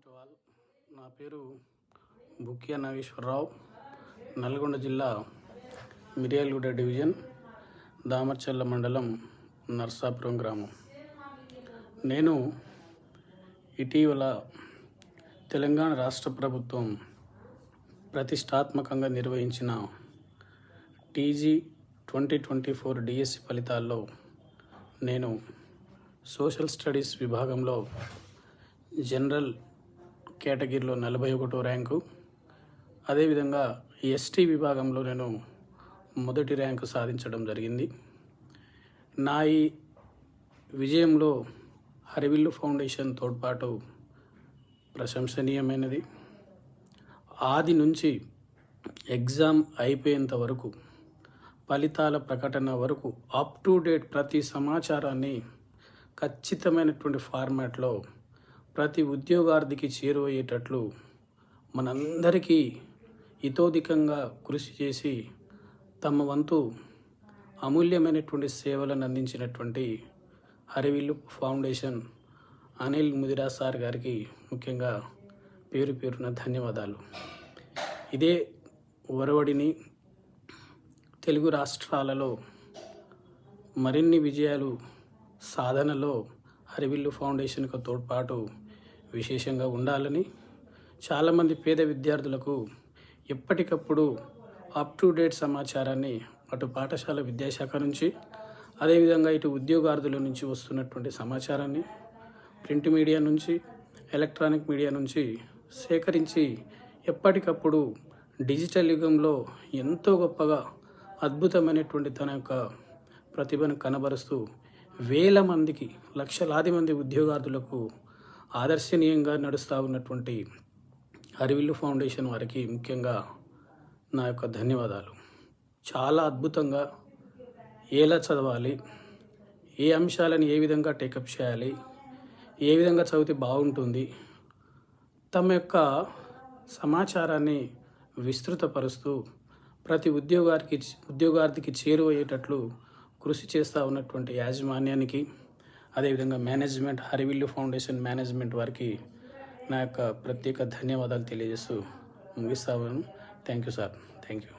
To all. నా పేరు బుక్య నాగేశ్వరరావు. నల్గొండ జిల్లా మిర్యాలగూడ డివిజన్, దామర్చల్ల మండలం, నర్సాపురం గ్రామం. నేను ఇటీవల తెలంగాణ రాష్ట్ర ప్రభుత్వం ప్రతిష్టాత్మకంగా నిర్వహించిన టీజీ 2024 డిఎస్సి ఫలితాల్లో నేను సోషల్ స్టడీస్ విభాగంలో జనరల్ కేటగిరీలో 41వ ర్యాంకు, అదేవిధంగా ఎస్టీ విభాగంలో నేను మొదటి ర్యాంకు సాధించడం జరిగింది. నా ఈ విజయంలో హరివిల్లు ఫౌండేషన్ తోడ్పాటు ప్రశంసనీయమైనది. ఆది నుంచి ఎగ్జామ్ అయిపోయేంత వరకు, ఫలితాల ప్రకటన వరకు అప్ టు డేట్ ప్రతి సమాచారాన్ని ఖచ్చితమైనటువంటి ఫార్మాట్లో ప్రతి ఉద్యోగార్థికి చేరువయ్యేటట్లు మనందరికీ ఇతోధికంగా కృషి చేసి తమ వంతు అమూల్యమైనటువంటి సేవలను అందించినటువంటి హరివిల్లు ఫౌండేషన్ అనిల్ ముదిరా సార్ గారికి ముఖ్యంగా పేరు పేరున ధన్యవాదాలు. ఇదే ఒరవడిని తెలుగు రాష్ట్రాలలో మరిన్ని విజయాలు సాధనలో హరివిల్లు ఫౌండేషన్కు తోడ్పాటు విశేషంగా ఉండాలని, చాలామంది పేద విద్యార్థులకు ఎప్పటికప్పుడు అప్ టు డేట్ సమాచారాన్ని అటు పాఠశాల విద్యాశాఖ నుంచి, అదేవిధంగా ఇటు ఉద్యోగార్థుల నుంచి వస్తున్నటువంటి సమాచారాన్ని ప్రింట్ మీడియా నుంచి, ఎలక్ట్రానిక్ మీడియా నుంచి సేకరించి ఎప్పటికప్పుడు డిజిటల్ యుగంలో ఎంతో గొప్పగా అద్భుతమైనటువంటి తన యొక్క ప్రతిభను కనబరుస్తూ వేల మందికి, లక్షలాది మంది ఉద్యోగార్థులకు ఆదర్శనీయంగా నడుస్తూ ఉన్నటువంటి హరివిల్లు ఫౌండేషన్ వారికి ముఖ్యంగా నా యొక్క ధన్యవాదాలు. చాలా అద్భుతంగా ఎలా చదవాలి, ఏ అంశాలను ఏ విధంగా టేకప్ చేయాలి, ఏ విధంగా చదివితే బాగుంటుంది, తమ యొక్క సమాచారాన్ని విస్తృతపరుస్తూ ప్రతి ఉద్యోగార్థికి చేరువయ్యేటట్లు కృషి చేస్తూ ఉన్నటువంటి యాజమాన్యానికి, అదేవిధంగా మేనేజ్మెంట్, హరివిల్లు ఫౌండేషన్ మేనేజ్మెంట్ వారికి నా యొక్క ప్రత్యేక ధన్యవాదాలు తెలియజేస్తూ ముగిస్తాను. Thank you sir. Thank you.